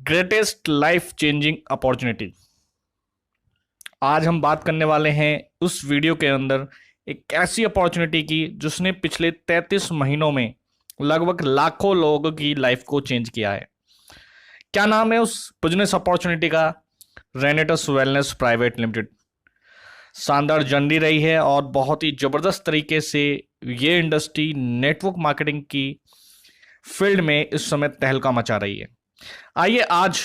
Greatest life changing opportunity. आज हम बात करने वाले हैं उस वीडियो के अंदर एक ऐसी अपॉर्चुनिटी की जिसने पिछले 33 महीनों में लगभग लाखों लोगों की लाइफ को चेंज किया है। क्या नाम है उस बिजनेस अपॉर्चुनिटी का? रेनेटस वेलनेस प्राइवेट लिमिटेड। शानदार जर्नी रही है और बहुत ही ज़बरदस्त तरीके से ये इंडस्ट्री नेटवर्क मार्केटिंग की फील्ड में इस समय तहलका मचा रही है। आइए आज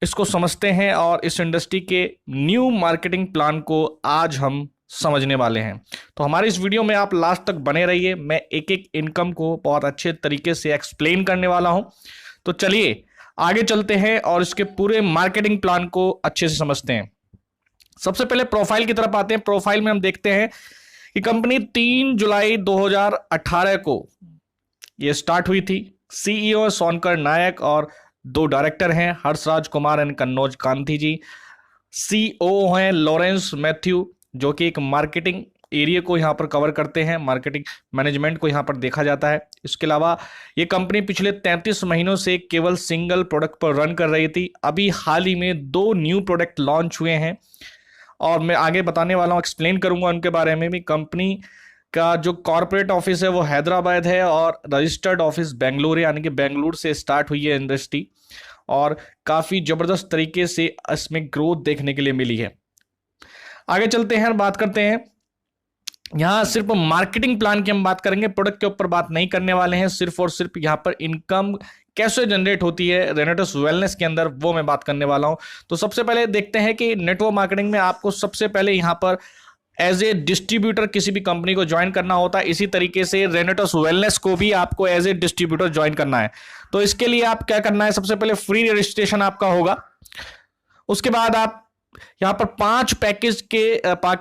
इसको समझते हैं और इस इंडस्ट्री के न्यू मार्केटिंग प्लान को आज हम समझने वाले हैं। तो हमारी इस वीडियो में आप लास्ट तक बने रहिए। मैं एक एक इनकम को बहुत अच्छे तरीके से एक्सप्लेन करने वाला हूं। तो चलिए आगे चलते हैं और इसके पूरे मार्केटिंग प्लान को अच्छे से समझते हैं। सबसे पहले प्रोफाइल की तरफ आते हैं। प्रोफाइल में हम देखते हैं कि कंपनी 3 जुलाई 2018 को ये स्टार्ट हुई थी। सीईओ सोनकर नायक और 2 डायरेक्टर हैं, हर्षराज कुमार एंड कन्नौज कांति जी। सीओ हैं लॉरेंस मैथ्यू, जो कि एक मार्केटिंग एरिया को यहाँ पर कवर करते हैं, मार्केटिंग मैनेजमेंट को यहाँ पर देखा जाता है। इसके अलावा ये कंपनी पिछले 33 महीनों से केवल सिंगल प्रोडक्ट पर रन कर रही थी। अभी हाल ही में 2 न्यू प्रोडक्ट लॉन्च हुए हैं और मैं आगे बताने वाला हूँ, एक्सप्लेन करूंगा उनके बारे में भी। कंपनी का जो कॉर्पोरेट ऑफिस है वो हैदराबाद है और रजिस्टर्ड ऑफिस बेंगलुरु, यानी कि बेंगलुरु से स्टार्ट हुई है इंडस्ट्री और काफ़ी ज़बरदस्त तरीके से इसमें ग्रोथ देखने के लिए मिली है। आगे चलते हैं और बात करते हैं। यहाँ सिर्फ मार्केटिंग प्लान की हम बात करेंगे, प्रोडक्ट के ऊपर बात नहीं करने वाले हैं। सिर्फ और सिर्फ यहाँ पर इनकम कैसे जनरेट होती है रेनेटस वेलनेस के अंदर, वो मैं बात करने वाला हूँ। तो सबसे पहले देखते हैं कि नेटवर्क मार्केटिंग में आपको सबसे पहले यहाँ पर एज ए डिस्ट्रीब्यूटर किसी भी कंपनी को ज्वाइन करना होता है। इसी तरीके से रेनेटस वेलनेस को भी आपको एज ए डिस्ट्रीब्यूटर ज्वाइन करना है। तो इसके लिए आप क्या करना है, सबसे पहले फ्री रजिस्ट्रेशन आपका होगा। उसके बाद आप यहाँ पर 5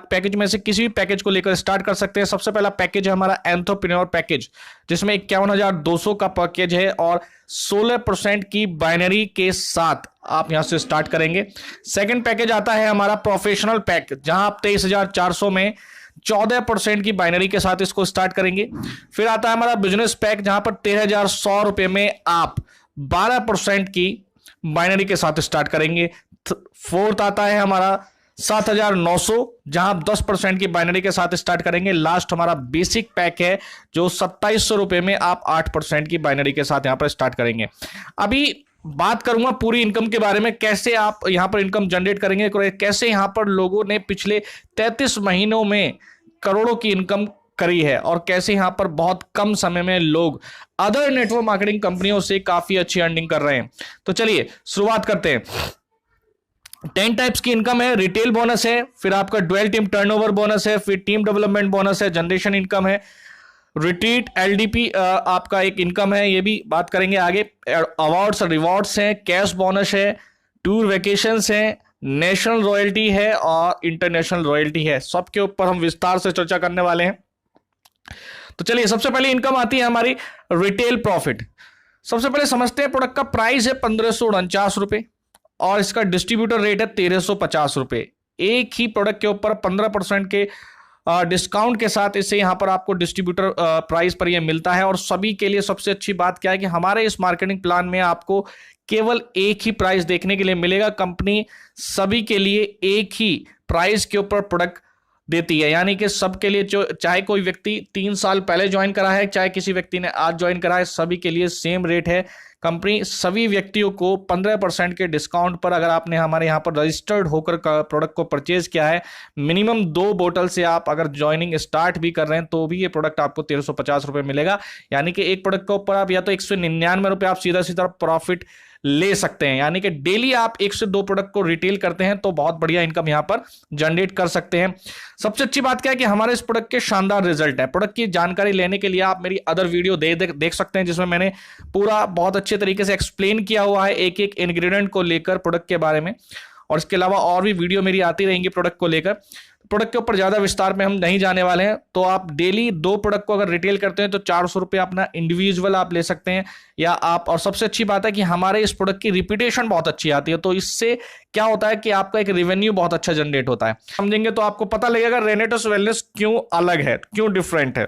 पैकेज में से किसी भी पैकेज को लेकर स्टार्ट कर सकते हैं। सबसे पहला पैकेज है हमारा एंटरप्रेन्योर पैकेज, जिसमें 51,200 का पैकेज है और 16% की बाइनरी के साथ आप यहां से स्टार्ट करेंगे। सेकंड पैकेज आता है हमारा प्रोफेशनल पैक, जहां आप 23,400 में 14% की बाइनरी के साथ इसको स्टार्ट करेंगे। फिर आता है हमारा बिजनेस पैक, जहां पर 13,100 रुपए में आप 12% की बाइनरी के साथ स्टार्ट करेंगे। फोर्थ आता है हमारा 7,900, जहां आप 10% की बाइनरी के साथ स्टार्ट करेंगे। लास्ट हमारा बेसिक पैक है, जो 2,700 रुपए में आप 8% की बाइनरी के साथ यहां पर स्टार्ट करेंगे। अभी बात करूंगा पूरी इनकम के बारे में, कैसे आप यहां पर इनकम जनरेट करेंगे, कैसे यहां पर लोगों ने पिछले 33 महीनों में करोड़ों की इनकम करी है और कैसे यहां पर बहुत कम समय में लोग अदर नेटवर्क मार्केटिंग कंपनियों से काफी अच्छी अर्निंग कर रहे हैं। तो चलिए शुरुआत करते हैं। 10 टाइप्स की इनकम है। रिटेल बोनस है, फिर आपका ड्वेल टीम टर्नओवर बोनस है, फिर टीम डेवलपमेंट बोनस है, जनरेशन इनकम है, रिट्रीट एलडीपी आपका एक इनकम है, ये भी बात करेंगे आगे। अवार्ड्स रिवॉर्ड्स हैं, कैश बोनस है, टूर वेकेशंस है, नेशनल रॉयल्टी है और इंटरनेशनल रॉयल्टी है। सबके ऊपर हम विस्तार से चर्चा करने वाले हैं। तो चलिए सबसे पहले इनकम आती है हमारी रिटेल प्रॉफिट। सबसे पहले समझते हैं, प्रोडक्ट का प्राइस है 1,549 रुपए और इसका डिस्ट्रीब्यूटर रेट है 1,350 रुपए। एक ही प्रोडक्ट के ऊपर 15% के डिस्काउंट के साथ इसे यहां पर आपको डिस्ट्रीब्यूटर प्राइस पर यह मिलता है। और सभी के लिए सबसे अच्छी बात क्या है कि हमारे इस मार्केटिंग प्लान में आपको केवल एक ही प्राइस देखने के लिए मिलेगा। कंपनी सभी के लिए एक ही प्राइस के ऊपर प्रोडक्ट देती है, यानी कि सबके लिए, जो चाहे कोई व्यक्ति 3 साल पहले ज्वाइन करा है, चाहे किसी व्यक्ति ने आज ज्वाइन करा है, सभी के लिए सेम रेट है। कंपनी सभी व्यक्तियों को 15% के डिस्काउंट पर, अगर आपने हमारे यहाँ पर रजिस्टर्ड होकर प्रोडक्ट को परचेज किया है, मिनिमम 2 बोतल से आप अगर ज्वाइनिंग स्टार्ट भी कर रहे हैं, तो भी ये प्रोडक्ट आपको 1,350 रुपये मिलेगा। यानी कि एक प्रोडक्ट के ऊपर आप या तो 199 रुपये आप सीधा सीधा प्रॉफिट ले सकते हैं। यानी कि डेली आप 1 से 2 प्रोडक्ट को रिटेल करते हैं तो बहुत बढ़िया इनकम यहां पर जनरेट कर सकते हैं। सबसे अच्छी बात क्या है कि हमारे इस प्रोडक्ट के शानदार रिजल्ट है। प्रोडक्ट की जानकारी लेने के लिए आप मेरी अदर वीडियो देख सकते हैं, जिसमें मैंने पूरा बहुत अच्छे तरीके से एक्सप्लेन किया हुआ है एक एक इंग्रेडिएंट को लेकर प्रोडक्ट के बारे में। और इसके अलावा और भी वीडियो मेरी आती रहेंगी प्रोडक्ट को लेकर। प्रोडक्ट के ऊपर ज्यादा विस्तार में हम नहीं जाने वाले हैं। तो आप डेली 2 प्रोडक्ट को अगर रिटेल करते हैं तो 400 रुपये अपना इंडिविजुअल आप ले सकते हैं या आप। और सबसे अच्छी बात है कि हमारे इस प्रोडक्ट की रिपीटेशन बहुत अच्छी आती है, तो इससे क्या होता है कि आपका एक रेवेन्यू बहुत अच्छा जनरेट होता है। समझेंगे तो आपको पता लगेगा रेनेटस वेलनेस क्यों अलग है, क्यों डिफरेंट है।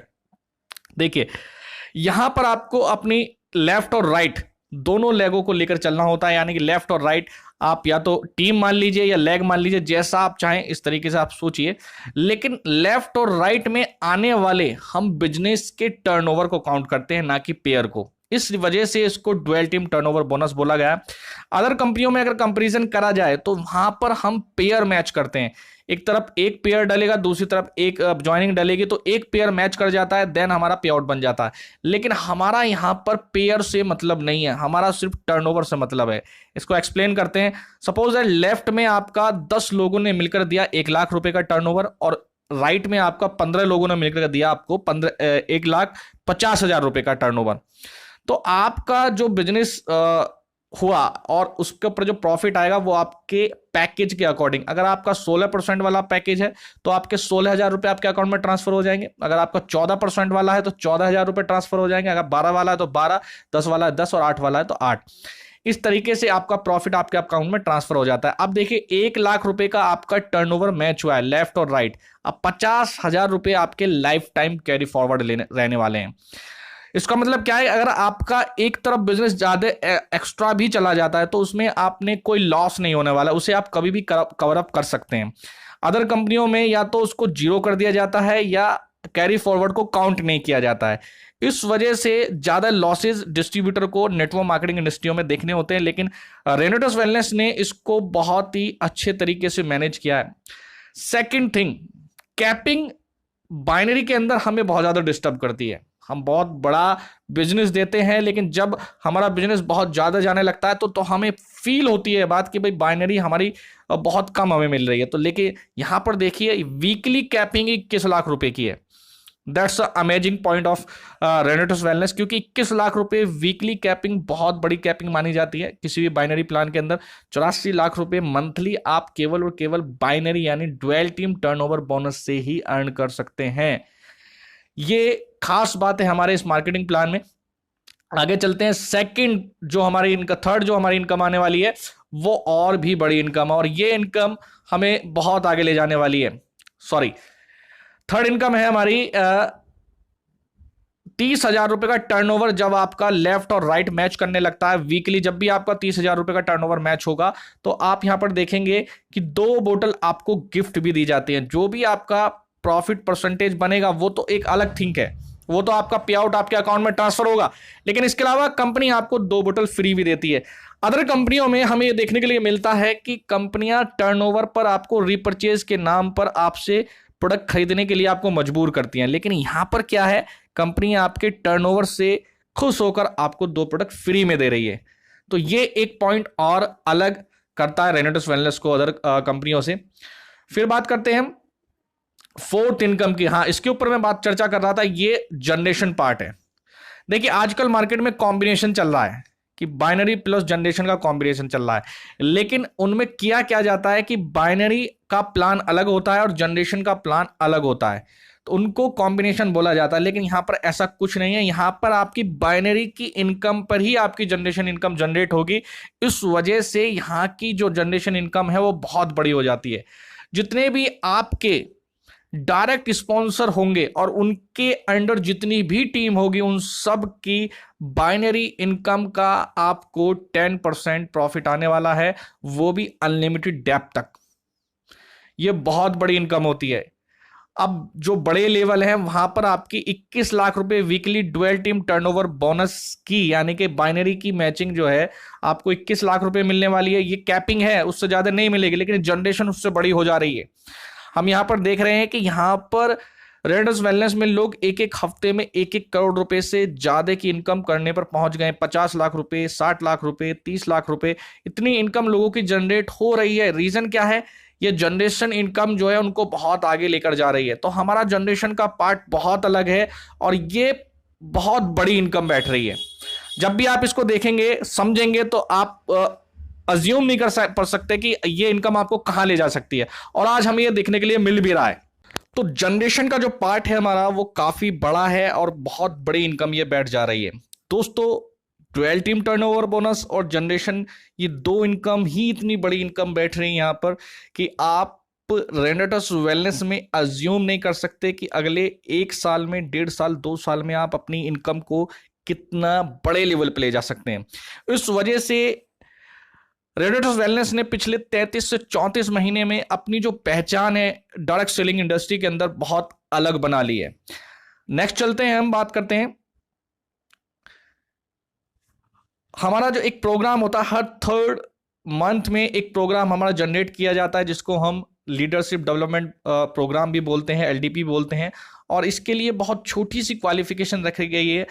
देखिए यहां पर आपको अपनी लेफ्ट और राइट दोनों लेगों को लेकर चलना होता है, यानी कि लेफ्ट और राइट। आप या तो टीम मान लीजिए या लेग मान लीजिए, जैसा आप चाहें इस तरीके से आप सोचिए। लेकिन लेफ्ट और राइट में आने वाले हम बिजनेस के टर्नओवर को काउंट करते हैं, ना कि पेयर को। इस वजह से इसको डुअल टीम टर्नओवर बोनस बोला गया है। अदर कंपनियों में अगर कंपैरिजन करा जाए तो वहां पर हम पेयर मैच करते हैं। एक तरफ एक पेयर डलेगा, दूसरी तरफ एक ज्वाइनिंग डलेगी, तो एक पेयर मैच कर जाता है, देन हमारा पे आउट बन जाता है। लेकिन हमारा यहां पर पेयर से मतलब नहीं है, हमारा सिर्फ टर्नओवर से मतलब है। इसको एक्सप्लेन करते हैं। सपोज दैट लेफ्ट में आपका 10 लोगों ने मिलकर दिया 1 लाख रुपए का टर्नओवर, और राइट में आपका 15 लोगों ने मिलकर दिया आपको 1,50,000 रुपए का टर्नओवर। तो आपका जो बिजनेस हुआ और उसके ऊपर जो प्रॉफिट आएगा वो आपके पैकेज के अकॉर्डिंग, अगर आपका 16% वाला पैकेज है तो आपके 16,000 रुपए आपके अकाउंट में ट्रांसफर हो जाएंगे। अगर आपका 14% वाला है तो 14,000 रुपए ट्रांसफर हो जाएंगे। अगर 12 वाला है तो 12, 10 वाला है 10 और 8 वाला है तो 8। इस तरीके से आपका प्रॉफिट आपके अकाउंट में ट्रांसफर हो जाता है। अब देखिए 1 लाख रुपए का आपका टर्नओवर मैच हुआ है लेफ्ट और राइट। अब 50,000 रुपए आपके लाइफ टाइम कैरी फॉरवर्ड रहने वाले हैं। इसका मतलब क्या है, अगर आपका एक तरफ बिजनेस ज्यादा एक्स्ट्रा भी चला जाता है तो उसमें आपने कोई लॉस नहीं होने वाला, उसे आप कभी भी कवर अप कर सकते हैं। अदर कंपनियों में या तो उसको जीरो कर दिया जाता है या कैरी फॉरवर्ड को काउंट नहीं किया जाता है। इस वजह से ज्यादा लॉसेस डिस्ट्रीब्यूटर को नेटवर्क मार्केटिंग इंडस्ट्रियों में देखने होते हैं, लेकिन रेनेटस वेलनेस ने इसको बहुत ही अच्छे तरीके से मैनेज किया है। सेकेंड थिंग, कैपिंग बाइनरी के अंदर हमें बहुत ज्यादा डिस्टर्ब करती है। हम बहुत बड़ा बिजनेस देते हैं, लेकिन जब हमारा बिजनेस बहुत ज्यादा जाने लगता है तो हमें फील होती है बात कि भाई बाइनरी हमारी बहुत कम हमें मिल रही है। तो लेकिन यहां पर देखिए वीकली कैपिंग 21 लाख रुपए की है। That's amazing point of रेनेटस wellness, क्योंकि 21 लाख रुपए वीकली कैपिंग बहुत बड़ी कैपिंग मानी जाती है किसी भी बाइनरी प्लान के अंदर। 84 लाख रुपए मंथली आप केवल और केवल बाइनरी यानी डुअल टीम टर्नओवर बोनस से ही अर्न कर सकते हैं। ये खास बात है हमारे इस मार्केटिंग प्लान में। आगे चलते हैं। सेकंड जो हमारी इनका थर्ड जो हमारी इनकम आने वाली है वो और भी बड़ी इनकम है, और ये इनकम हमें बहुत आगे ले जाने वाली है। सॉरी, थर्ड इनकम है हमारी 30,000 रुपए का टर्नओवर। जब आपका लेफ्ट और राइट मैच करने लगता है वीकली, जब भी आपका 30,000 रुपए का टर्नओवर मैच होगा तो आप यहां पर देखेंगे कि 2 बोतल आपको गिफ्ट भी दी जाती है। जो भी आपका प्रॉफिट परसेंटेज बनेगा वो तो एक अलग थिंग है, वो तो आपका पे आउट आपके अकाउंट में ट्रांसफर होगा, लेकिन इसके अलावा कंपनी आपको 2 बोतल फ्री भी देती है। अदर कंपनियों में हमें यह देखने के लिए मिलता है कि कंपनियां टर्नओवर पर आपको रिपर्चेज के नाम पर आपसे प्रोडक्ट खरीदने के लिए आपको मजबूर करती हैं, लेकिन यहां पर क्या है, कंपनी आपके टर्नओवर से खुश होकर आपको 2 प्रोडक्ट फ्री में दे रही है। तो ये एक पॉइंट और अलग करता है रेनेटस वेलनेस को अदर कंपनियों से। फिर बात करते हैं हम फोर्थ इनकम की। हाँ, इसके ऊपर मैं बात चर्चा कर रहा था, ये जनरेशन पार्ट है। देखिए आजकल मार्केट में कॉम्बिनेशन चल रहा है कि बाइनरी प्लस जनरेशन का कॉम्बिनेशन चल रहा है, लेकिन उनमें किया क्या जाता है कि बाइनरी का प्लान अलग होता है और जनरेशन का प्लान अलग होता है, तो उनको कॉम्बिनेशन बोला जाता है। लेकिन यहां पर ऐसा कुछ नहीं है, यहां पर आपकी बाइनरी की इनकम पर ही आपकी जनरेशन इनकम जनरेट होगी। इस वजह से यहां की जो जनरेशन इनकम है वो बहुत बड़ी हो जाती है। जितने भी आपके डायरेक्ट स्पॉन्सर होंगे और उनके अंडर जितनी भी टीम होगी उन सब की बाइनरी इनकम का आपको 10% प्रॉफिट आने वाला है, वो भी अनलिमिटेड डेप्थ तक। ये बहुत बड़ी इनकम होती है। अब जो बड़े लेवल है वहां पर आपकी 21 लाख रुपए weekly dual team turnover bonus की यानी कि बाइनरी की मैचिंग जो है आपको 21 लाख रुपए मिलने वाली है। ये कैपिंग है, उससे ज्यादा नहीं मिलेगी, लेकिन जनरेशन उससे बड़ी हो जा रही है। हम यहां पर देख रहे हैं कि यहां पर रेनेटस वेलनेस में लोग एक एक हफ्ते में 1-1 करोड़ रुपए से ज्यादा की इनकम करने पर पहुंच गए। 50 लाख रुपए, 60 लाख रुपए, 30 लाख रुपए, इतनी इनकम लोगों की जनरेट हो रही है। रीजन क्या है, ये जनरेशन इनकम जो है उनको बहुत आगे लेकर जा रही है। तो हमारा जनरेशन का पार्ट बहुत अलग है और ये बहुत बड़ी इनकम बैठ रही है। जब भी आप इसको देखेंगे समझेंगे तो आप अज्यूम नहीं कर सकते कि ये इनकम आपको कहां ले जा सकती है, और आज हमें ये देखने के लिए मिल भी रहा है। तो जनरेशन का जो पार्ट है हमारा वो काफी बड़ा है और बहुत बड़ी इनकम ये बैठ जा रही है। दोस्तों, डुअल टीम टर्नओवर बोनस और जनरेशन, ये 2 इनकम ही इतनी बड़ी इनकम बैठ रही है यहां पर कि आप रेनेटस वेलनेस में अज्यूम नहीं कर सकते कि अगले 1 साल में, 1.5 साल, 2 साल में आप अपनी इनकम को कितना बड़े लेवल पे ले जा सकते हैं। इस वजह से रेडिटस वेलनेस ने पिछले 33 से 34 महीने में अपनी जो पहचान है डायरेक्ट सेलिंग इंडस्ट्री के अंदर बहुत अलग बना ली है। नेक्स्ट चलते हैं, हम बात करते हैं हमारा जो एक प्रोग्राम होता है, हर थर्ड मंथ में एक प्रोग्राम हमारा जनरेट किया जाता है जिसको हम लीडरशिप डेवलपमेंट प्रोग्राम भी बोलते हैं, एलडीपी बोलते हैं। और इसके लिए बहुत छोटी सी क्वालिफिकेशन रखी गई है।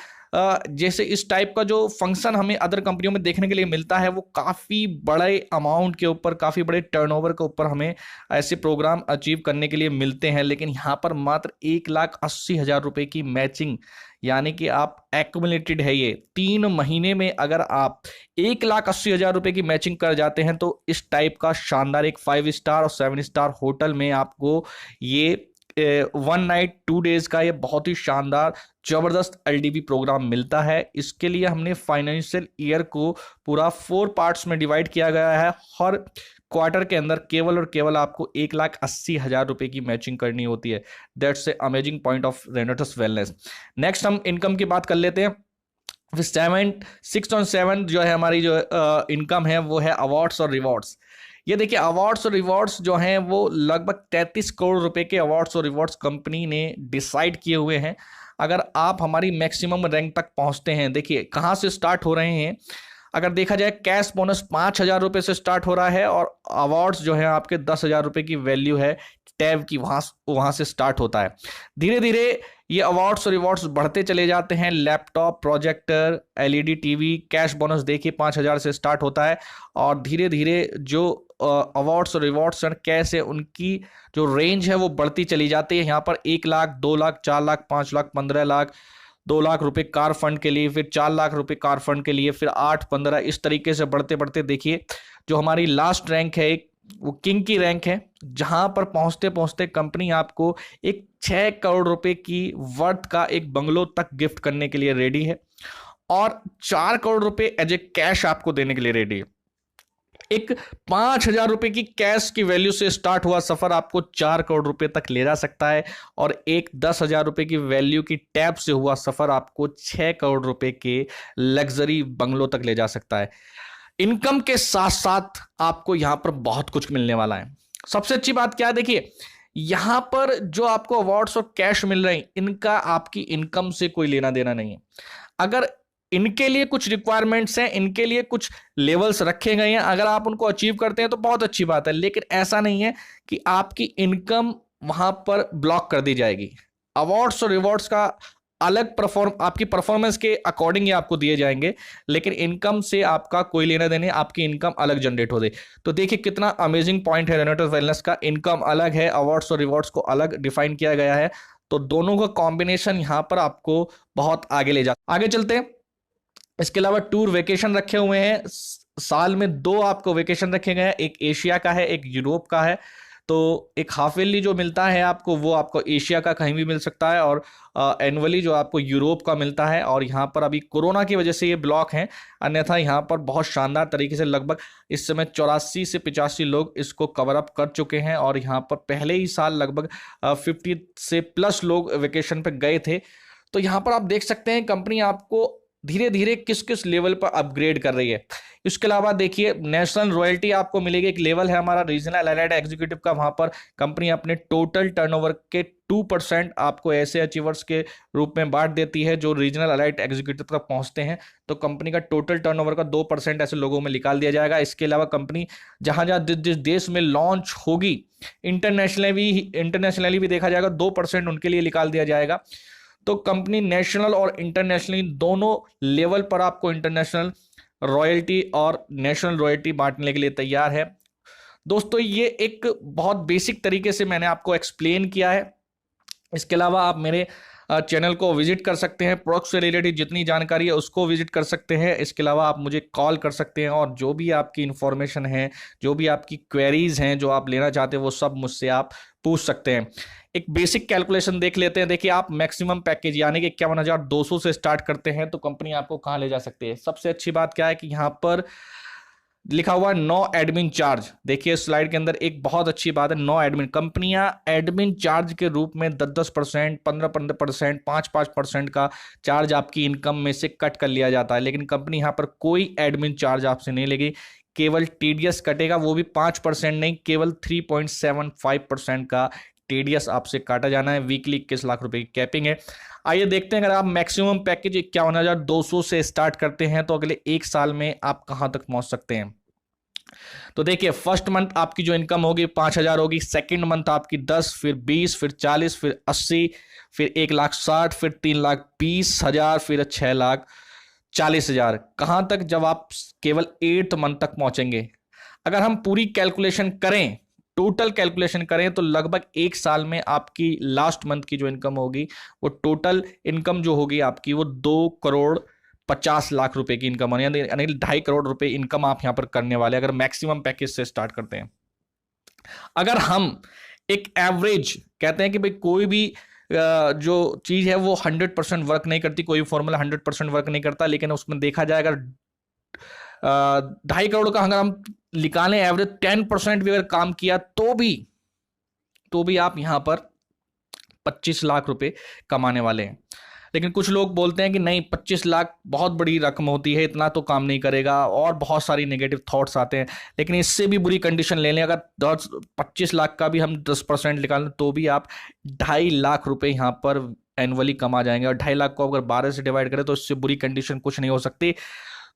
जैसे इस टाइप का जो फंक्शन हमें अदर कंपनियों में देखने के लिए मिलता है वो काफ़ी बड़े अमाउंट के ऊपर, काफ़ी बड़े टर्नओवर के ऊपर हमें ऐसे प्रोग्राम अचीव करने के लिए मिलते हैं। लेकिन यहाँ पर मात्र 1,80,000 रुपये की मैचिंग, यानी कि आप एक्युमुलेटेड है ये 3 महीने में अगर आप 1,80,000 रुपये की मैचिंग कर जाते हैं तो इस टाइप का शानदार एक 5 स्टार और 7 स्टार होटल में आपको ये 1 नाइट 2 डेज का ये बहुत ही शानदार जबरदस्त एलडीबी प्रोग्राम मिलता है। इसके लिए हमने फाइनेंशियल ईयर को पूरा 4 पार्ट्स में डिवाइड किया गया है। हर क्वार्टर के अंदर केवल और केवल आपको 1,80,000 रुपये की मैचिंग करनी होती है। That's a amazing point of रेनेटस wellness. Next हम इनकम की बात कर लेते हैं। 6 और 7 जो है हमारी जो इनकम है वो है अवार्ड्स और रिवॉर्ड्स। ये देखिए अवार्ड्स और रिवॉर्ड्स जो हैं वो लगभग 33 करोड़ रुपए के अवार्ड्स और रिवॉर्ड्स कंपनी ने डिसाइड किए हुए हैं। अगर आप हमारी मैक्सिमम रैंक तक पहुंचते हैं, देखिए कहाँ से स्टार्ट हो रहे हैं। अगर देखा जाए कैश बोनस 5,000 रुपये से स्टार्ट हो रहा है और अवार्ड्स जो है आपके 10,000 रुपये की वैल्यू है टैब की, वहाँ से स्टार्ट होता है। धीरे धीरे ये अवार्ड्स और रिवॉर्ड्स बढ़ते चले जाते हैं। Laptop, projector, LED TV, cash bonus देखिए 5,000 से स्टार्ट होता है और धीरे धीरे जो अवार्ड्स और रिवॉर्ड्स कैसे उनकी जो रेंज है वो बढ़ती चली जाती है। यहाँ पर 1 लाख, 2 लाख, 4 लाख, 5 लाख, 15 लाख, 2 लाख रुपए कार फंड के लिए, फिर 4 लाख रुपए कार फंड के लिए, फिर 8, 15, इस तरीके से बढ़ते बढ़ते देखिए जो हमारी लास्ट रैंक है एक वो किंग की रैंक है, जहां पर पहुंचते पहुंचते कंपनी आपको एक 6 करोड़ रुपए की वर्थ का एक बंगलो तक गिफ्ट करने के लिए रेडी है और 4 करोड़ रुपए एज ए कैश आपको देने के लिए रेडी है। एक 5,000 रुपए की कैश की वैल्यू से स्टार्ट हुआ सफर आपको 4 करोड़ रुपए तक ले जा सकता है और एक 10,000 रुपए की वैल्यू की टैब से हुआ सफर आपको 6 करोड़ रुपए के लग्जरी बंगलो तक ले जा सकता है। इनकम के साथ साथ आपको यहां पर बहुत कुछ मिलने वाला है। सबसे अच्छी बात क्या है, देखिए यहां पर जो आपको अवार्ड्स और कैश मिल रहे हैं इनका आपकी इनकम से कोई लेना देना नहीं है। अगर इनके लिए कुछ रिक्वायरमेंट्स हैं, इनके लिए कुछ लेवल्स रखे गए हैं, अगर आप उनको अचीव करते हैं तो बहुत अच्छी बात है। लेकिन ऐसा नहीं है कि आपकी इनकम वहां पर ब्लॉक कर दी जाएगी। अवार्ड्स और रिवॉर्ड्स का अलग आपकी परफॉर्मेंस के अकॉर्डिंग ही आपको दिए जाएंगे, लेकिन इनकम से आपका कोई लेना देना, आपकी इनकम अलग जनरेट हो दे। तो देखिए कितना अमेजिंग पॉइंट है रेनेटस वेलनेस का। इनकम अलग है, अवार्ड्स और रिवॉर्ड्स को अलग डिफाइन किया गया है, तो दोनों का कॉम्बिनेशन यहां पर आपको बहुत आगे ले जा। आगे चलते हैं। इसके अलावा टूर वेकेशन रखे हुए हैं, साल में 2 आपको वेकेशन रखे गए हैं, एक एशिया का है, एक यूरोप का है। तो एक हाफ ईयरली जो मिलता है आपको वो आपको एशिया का कहीं भी मिल सकता है और एनुअली जो आपको यूरोप का मिलता है। और यहाँ पर अभी कोरोना की वजह से ये ब्लॉक हैं, अन्यथा यहाँ पर बहुत शानदार तरीके से लगभग इस समय 84 से 85 लोग इसको कवर अप कर चुके हैं और यहाँ पर पहले ही साल लगभग 50 से प्लस लोग वेकेशन पे गए थे। तो यहाँ पर आप देख सकते हैं कंपनी आपको धीरे धीरे किस किस लेवल पर अपग्रेड कर रही है। इसके अलावा देखिए नेशनल रॉयल्टी आपको मिलेगी, एक लेवल है हमारा रीजनल एलाइड एग्जीक्यूटिव का, वहां पर कंपनी अपने टोटल टर्नओवर के 2% आपको ऐसे अचीवर्स के रूप में बांट देती है जो रीजनल एलाइड एग्जीक्यूटिव तक पहुंचते हैं। तो कंपनी का टोटल टर्नओवर का 2% ऐसे लोगों में निकाल दिया जाएगा। इसके अलावा कंपनी जहां जहां जिस देश में लॉन्च होगी इंटरनेशनली भी देखा जाएगा, 2% उनके लिए निकाल दिया जाएगा। तो कंपनी नेशनल और इंटरनेशनली दोनों लेवल पर आपको इंटरनेशनल रॉयल्टी और नेशनल रॉयल्टी बांटने के लिए तैयार है। दोस्तों ये एक बहुत बेसिक तरीके से मैंने आपको एक्सप्लेन किया है। इसके अलावा आप मेरे चैनल को विजिट कर सकते हैं, प्रोडक्ट से रिलेटेड जितनी जानकारी है उसको विजिट कर सकते हैं। इसके अलावा आप मुझे कॉल कर सकते हैं और जो भी आपकी इंफॉर्मेशन है, जो भी आपकी क्वेरीज हैं, जो आप लेना चाहते हैं वो सब मुझसे आप पूछ सकते हैं। एक बेसिक कैलकुलेशन देख लेते हैं। देखिए आप मैक्सिमम पैकेज यानी कि 51,200 से स्टार्ट करते हैं तो कंपनी आपको कहाँ ले जा सकती है। सबसे अच्छी बात क्या है कि यहाँ पर लिखा हुआ है नो एडमिन चार्ज। देखिए स्लाइड के अंदर एक बहुत अच्छी बात है, नो एडमिन। कंपनियां एडमिन चार्ज के रूप में 10-10%, 15-15%, 5-5% का चार्ज आपकी इनकम में से कट कर लिया जाता है, लेकिन कंपनी यहां पर कोई एडमिन चार्ज आपसे नहीं लेगी। केवल टीडीएस कटेगा, वो भी 5% नहीं, केवल 3.75% का टीडीएस आपसे काटा जाना है। वीकली 21 लाख रुपए की कैपिंग है। आइए देखते हैं, अगर आप मैक्सिमम पैकेज 51,200 से स्टार्ट करते हैं तो अगले एक साल में आप कहां तक पहुंच सकते हैं। तो देखिए फर्स्ट मंथ आपकी जो इनकम होगी 5,000 होगी, सेकंड मंथ आपकी 10, फिर 20, फिर 40, फिर 80, फिर 1,60,000, फिर 3,20,000, फिर 6,40,000। कहां तक, जब आप केवल 8th मंथ तक पहुंचेंगे। अगर हम पूरी कैलकुलेशन करें, टोटल कैलकुलेशन करें, तो लगभग एक साल में आपकी लास्ट मंथ की जो इनकम होगी, वो टोटल इनकम जो होगी आपकी, वो 2,50,00,000 रुपए की इनकम होनी, यानी 2.5 करोड़ रुपए इनकम आप यहां पर करने वाले, अगर मैक्सिमम पैकेज से स्टार्ट करते हैं। अगर हम एक एवरेज कहते हैं कि भाई कोई भी जो चीज है वो 100% वर्क नहीं करती, कोई फॉर्मूला 100% वर्क नहीं करता, लेकिन उसमें देखा जाए अगर 2.5 करोड़ का अगर हम निकालें एवरेज, 10% भी अगर काम किया तो भी आप यहां पर 25 लाख रुपए कमाने वाले हैं। लेकिन कुछ लोग बोलते हैं कि नहीं, 25 लाख बहुत बड़ी रकम होती है, इतना तो काम नहीं करेगा, और बहुत सारी नेगेटिव थॉट्स आते हैं। लेकिन इससे भी बुरी कंडीशन ले लें, अगर 25 लाख का भी हम 10% निकालें तो भी आप 2.5 लाख रुपए यहाँ पर एनुअली कमा जाएंगे, और 2.5 लाख को अगर 12 से डिवाइड करें तो इससे बुरी कंडीशन कुछ नहीं हो सकती।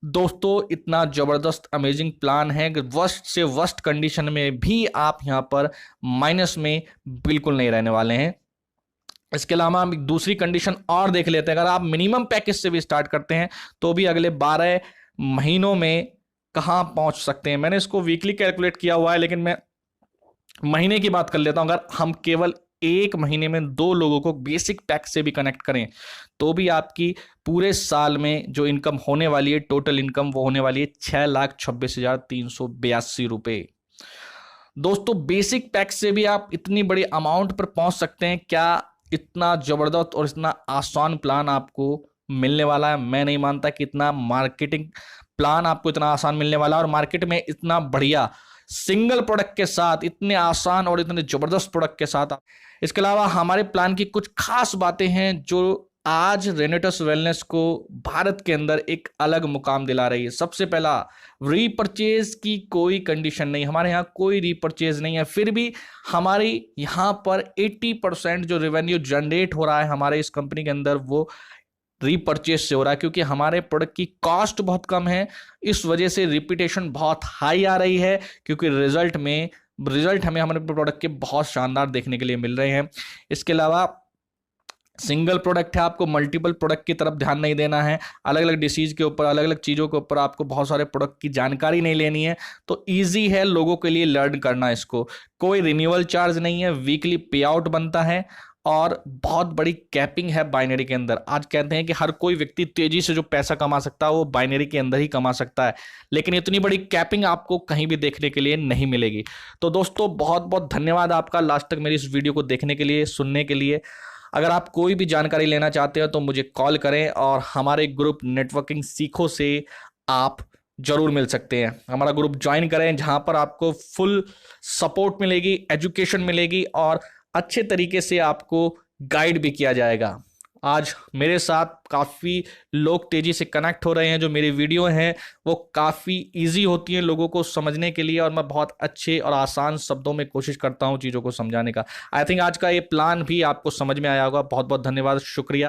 दोस्तों इतना जबरदस्त अमेजिंग प्लान है कि वर्स्ट से वर्स्ट कंडीशन में भी आप यहां पर माइनस में बिल्कुल नहीं रहने वाले हैं। इसके अलावा हम दूसरी कंडीशन और देख लेते हैं, अगर आप मिनिमम पैकेज से भी स्टार्ट करते हैं तो भी अगले 12 महीनों में कहां पहुंच सकते हैं। मैंने इसको वीकली कैलकुलेट किया हुआ है, लेकिन मैं महीने की बात कर लेता हूं। अगर हम केवल एक महीने में 2 लोगों को बेसिक पैक से भी कनेक्ट करें तो भी आपकी पूरे साल में जो इनकम होने वाली है, टोटल इनकम, वो होने वाली है 6,26,382 रुपए। दोस्तों बेसिक पैक से भी आप इतनी बड़ी अमाउंट पर पहुंच सकते हैं। क्या इतना जबरदस्त और इतना आसान प्लान आपको मिलने वाला है? मैं नहीं मानता कि इतना मार्केटिंग प्लान आपको इतना आसान मिलने वाला है, और मार्केट में इतना बढ़िया सिंगल प्रोडक्ट के साथ, इतने आसान और इतने जबरदस्त प्रोडक्ट के साथ। इसके अलावा हमारे प्लान की कुछ खास बातें हैं जो आज रेनेटस वेलनेस को भारत के अंदर एक अलग मुकाम दिला रही है। सबसे पहला, रीपरचेज की कोई कंडीशन नहीं, हमारे यहाँ कोई रीपरचेज नहीं है। फिर भी हमारे यहाँ पर 80% जो रेवेन्यू जनरेट हो रहा है हमारे इस कंपनी के अंदर, वो रीपरचेज से हो रहा है, क्योंकि हमारे प्रोडक्ट की कॉस्ट बहुत कम है। इस वजह से रिपीटेशन बहुत हाई आ रही है, क्योंकि रिजल्ट हमें हमारे प्रोडक्ट के बहुत शानदार देखने के लिए मिल रहे हैं। इसके अलावा सिंगल प्रोडक्ट है, आपको मल्टीपल प्रोडक्ट की तरफ ध्यान नहीं देना है, अलग अलग डिसीज के ऊपर, अलग अलग चीज़ों के ऊपर आपको बहुत सारे प्रोडक्ट की जानकारी नहीं लेनी है, तो ईजी है लोगों के लिए लर्न करना इसको। कोई रिन्यूअल चार्ज नहीं है, वीकली पे आउट बनता है, और बहुत बड़ी कैपिंग है बाइनरी के अंदर। आज कहते हैं कि हर कोई व्यक्ति तेजी से जो पैसा कमा सकता है वो बाइनरी के अंदर ही कमा सकता है, लेकिन इतनी बड़ी कैपिंग आपको कहीं भी देखने के लिए नहीं मिलेगी। तो दोस्तों बहुत बहुत धन्यवाद आपका लास्ट तक मेरी इस वीडियो को देखने के लिए, सुनने के लिए। अगर आप कोई भी जानकारी लेना चाहते हो तो मुझे कॉल करें, और हमारे ग्रुप नेटवर्किंग सीखो से आप जरूर मिल सकते हैं। हमारा ग्रुप ज्वाइन करें, जहां पर आपको फुल सपोर्ट मिलेगी, एजुकेशन मिलेगी, और अच्छे तरीके से आपको गाइड भी किया जाएगा। आज मेरे साथ काफ़ी लोग तेज़ी से कनेक्ट हो रहे हैं। जो मेरी वीडियो हैं वो काफ़ी इजी होती हैं लोगों को समझने के लिए, और मैं बहुत अच्छे और आसान शब्दों में कोशिश करता हूं चीज़ों को समझाने का। आई थिंक आज का ये प्लान भी आपको समझ में आया होगा। बहुत बहुत धन्यवाद, शुक्रिया।